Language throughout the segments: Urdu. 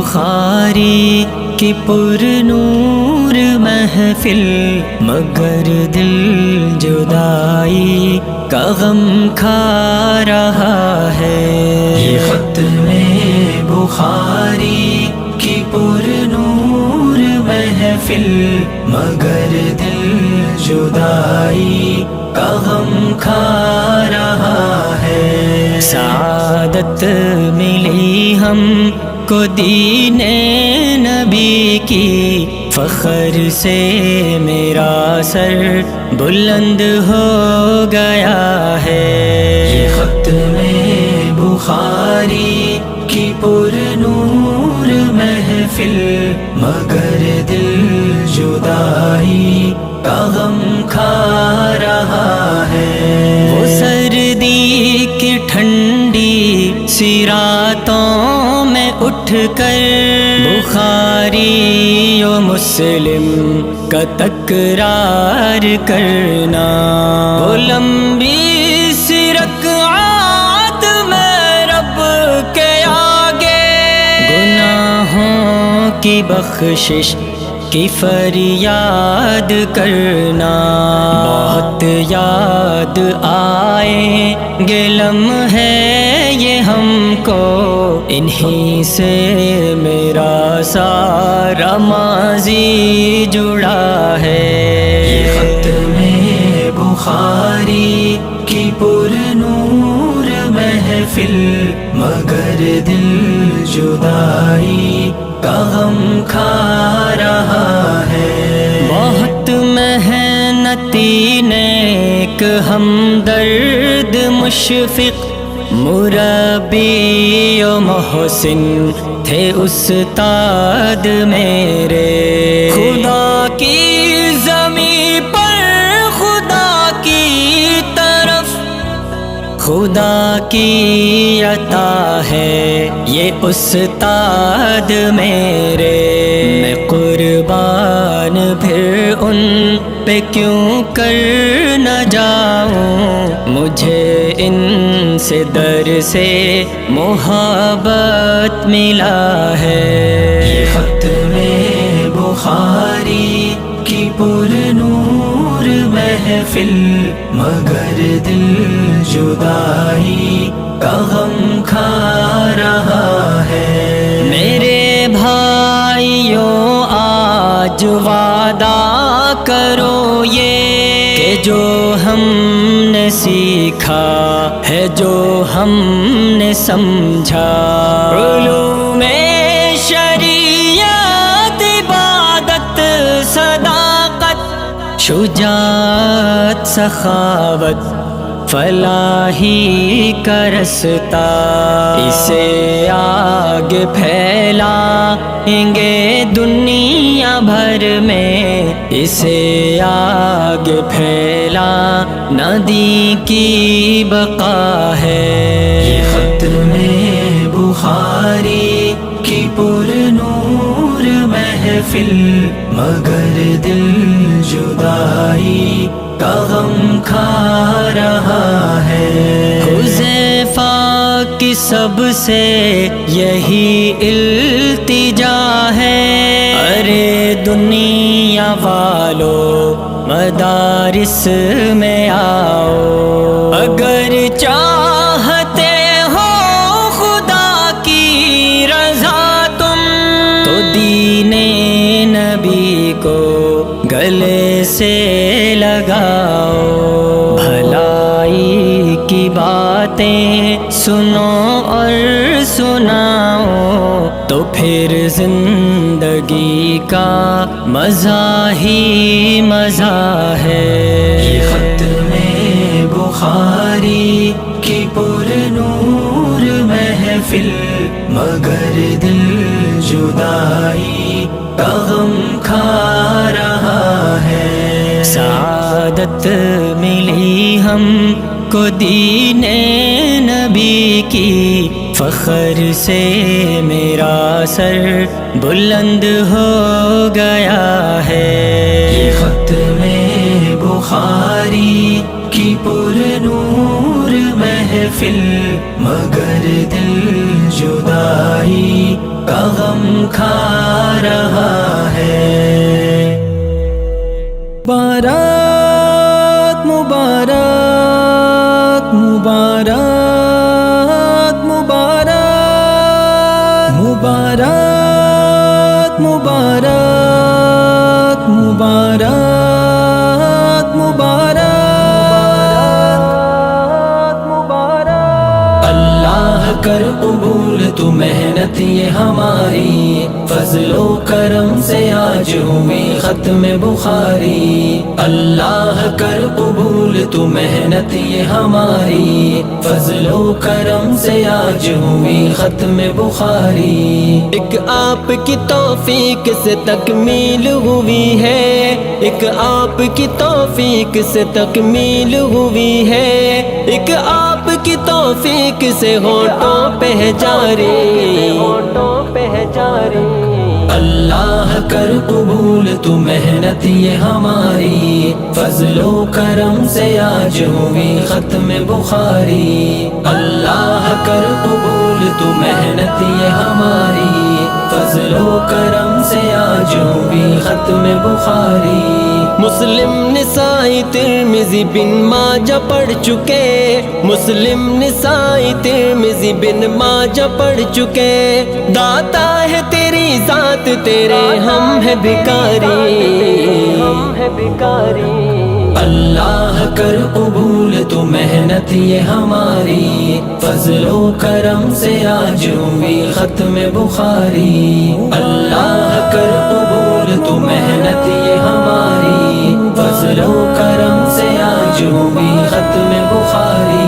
بخاری کی پر نور محفل، مگر دل جدائی کا غم کھا رہا ہے۔ یہ ختم بخاری کی پر نور محفل، مگر دل جدائی کا غم کھا رہا ہے۔ سعادت ملی ہم کو دین نبی کی، فخر سے میرا سر بلند ہو گیا ہے۔ یہ ختم بخاری کی پر نور محفل، مگر دل جدائی کا غم کھا رہا ہے۔ وہ سردی کی ٹھنڈی سی راتوں میں اٹھ کر بخاری و مسلم کا تکرار کرنا، وہ لمبی سی رکعات میں رب کے آگے گناہوں کی بخشش کی فریاد کرنا۔ بہت یاد آئیں گے لمحے یہ ہم کو، انہی سے میرا سارا ماضی جڑا ہے۔ یہ ختم بخاری کی پر نور محفل، مگر دل جدائی کا غم کھا رہا ہے۔ بہت محنتی نیک ہمدرد مشفق مربی و محسن تھے استاد میرے، خدا کی زمین پر خدا کی طرف خدا کی عطا ہے یہ استاد میرے۔ میں قربان پھر ان پہ کیوں کر نہ جاؤں، مجھے ان سے در سے محبت ملا ہے۔ یہ ختم بخاری کی پر نور محفل، مگر دل جدائی کا غم کھا رہا ہے۔ میرے بھائیوں آج وعدہ کرو یہ کہ جو ہم نے سیکھا ہے، جو ہم نے سمجھا، علوم شریعت، عبادت، صداقت، شجاعت، سخاوت، فلاحی کا رستہ، اسے آگے پھیلائیں گے دنیا بھر میں، اسے آگے پھیلا ندی کی بقا ہے۔ یہ ختم بخاری کی پر نور محفل، مگر دل جدائی کا غم کھا رہا ہے۔ حذیفہ کی سب سے یہی التجا ہے، ارے دنیا والو مدارس میں آؤ، اگر چاہتے ہو خدا کی رضا تم، تو دین نبی کو گلے سے لگاؤ، بھلائی کی باتیں سنو اور سناؤ، تو پھر زندگی کا مزہ ہی مزہ ہے۔ یہ ختم بخاری کی پر نور محفل، مگر دل جدائی کا غم کھا رہا ہے۔ سعادت ملی ہم کو دین نبی کی، فخر سے میرا سر بلند ہو گیا ہے۔ یہ ختم بخاری کی پر نور محفل، مگر دل جدائی کا غم کھا رہا ہے۔ مبارک مبارک مبارک مبارک مبارک مبارک مبارک مبارک۔ اللہ کر قبول تو محنت یہ ہماری، فضل و کرم سے آج ہوئی ختم بخاری۔ اللہ کر قبول تو محنت یہ ہماری، فضل و کرم سے آج ہوئی ختم بخاری۔ ایک آپ کی توفیق سے تکمیل ہوئی ہے، ایک آپ کی توفیق سے تکمیل ہوئی ہے، ایک آپ کی توفیق سے ہونٹوں پہ جاری، اللہ کر قبول تو محنت یہ ہماری، فضل و کرم سے آج ہوئی ختم بخاری۔ اللہ کر قبول تو محنت یہ ہماری، فضل و کرم سے آج ہوئی ختم بخاری۔ مسلم نسائی ترمذی بن ماجہ پڑھ چکے، مسلم نسائی ترمذی بن ماجہ پڑھ چکے، داتا ہے تیری ذات تیرے ہم ہے بھکاری۔ اللہ کر قبول تو محنت یہ ہماری، فضل و کرم سے آج ہوئی ختم بخاری۔ اللہ کر قبول تو محنت یہ ہماری، فضل و کرم سے آج ہوئی ختم بخاری۔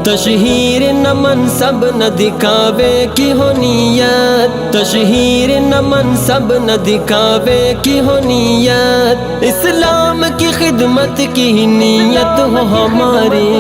تشہیر نہ منصب نہ دکھاوے کی ہو نیت، تشہیر نہ منصب نہ دکھاوے کی ہو نیت، اسلام کی خدمت کی نیت ہو ہماری۔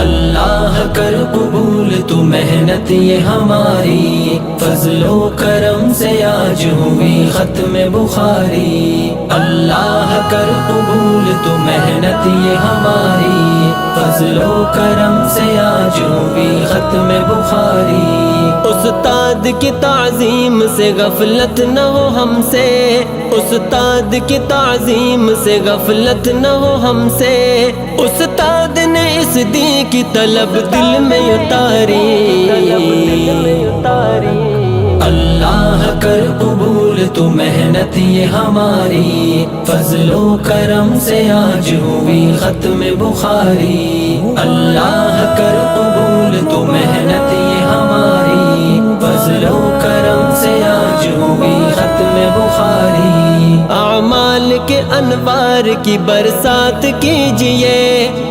اللہ کر قبول تو محنت یہ ہماری، فضل و کرم سے آج ہوئی ختم بخاری۔ اللہ کر قبول تو محنت یہ ہماری، فضل و کرم سے آج ہوئی ختم بخاری۔ استاد کی تعظیم سے غفلت نہ ہو ہم سے، استاد کی تعظیم سے غفلت نہ ہو ہم سے، استاد نے اس دین کی طلب دل میں اتاری۔ اللہ کر قبول تو محنت یہ ہماری، فضل و کرم سے آج ہوئی ختم بخاری۔ اللہ کر قبول تو محنت یہ ہماری، فضل و کرم سے آج ہوئی ختم بخاری۔ اعمال کے انوار کی برسات کیجئے،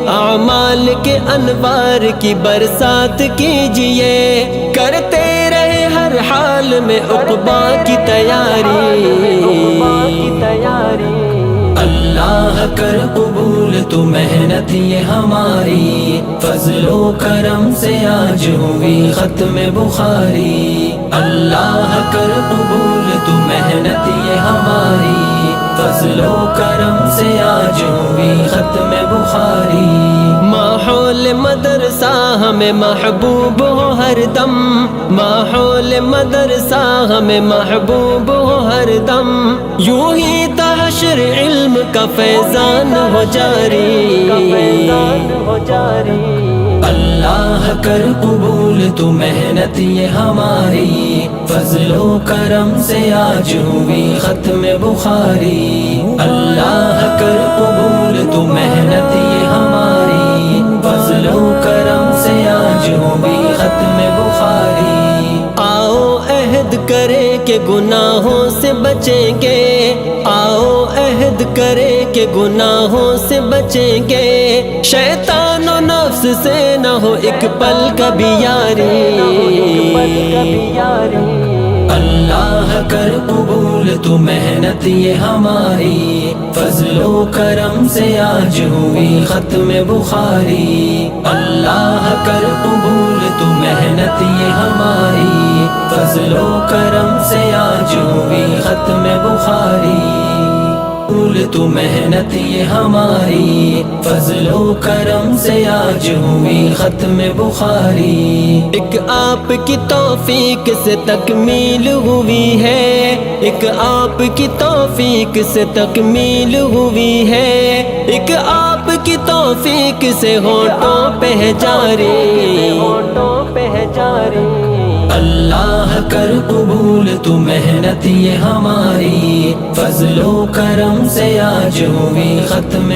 اعمال کے انوار کی برسات کیجئے، کرتے رہے ہر حال میں عقبہ کی تیاری۔ اللہ کر قبول تو محنت یہ ہماری، فضل و کرم سے آج ہوئی ختم بخاری۔ اللہ کر قبول تو محنت یہ ہماری، فضل و کرم سے آج ہوئی ختم بخاری۔ ماحول مدرسہ ہمیں محبوب ہو ہر دم، ماحول مدرسہ ہمیں محبوب ہو ہر دم، یوں ہی تحشر علم کا فیضان ہو جاری۔ اللہ کر قبول تو محنت یہ ہماری، فضل و کرم سے آج ہوئی ختم بخاری۔ اللہ کر قبول تو محنت یہ ہماری، فضل و کرم سے آج ہوئی ختم بخاری۔ آؤ عہد کرے کہ گناہوں سے بچیں گے، آؤ عہد کرے کہ گناہوں سے بچیں گے، شیطان و نفس سے نہ ہو ایک پل کبھی یاری۔ اللہ کر قبول تو محنت یہ ہماری، فضل و کرم سے آج ہوئی ختم بخاری۔ اللہ کر قبول تو محنت یہ ہماری، فضل و کرم سے آج ہوئی ختم بخاری۔ قبول تو محنت یہ ہماری، فضل و کرم سے آج ہوئی ختم بخاری ایک آپ کی توفیق سے تکمیل ہوئی ہے، ایک آپ کی توفیق سے تکمیل ہوئی ہے، ایک آپ کی توفیق سے ہونٹوں پہ جاری اللہ کر قبول تو محنت یہ ہماری، فضل و کرم سے آج ہوئی ختم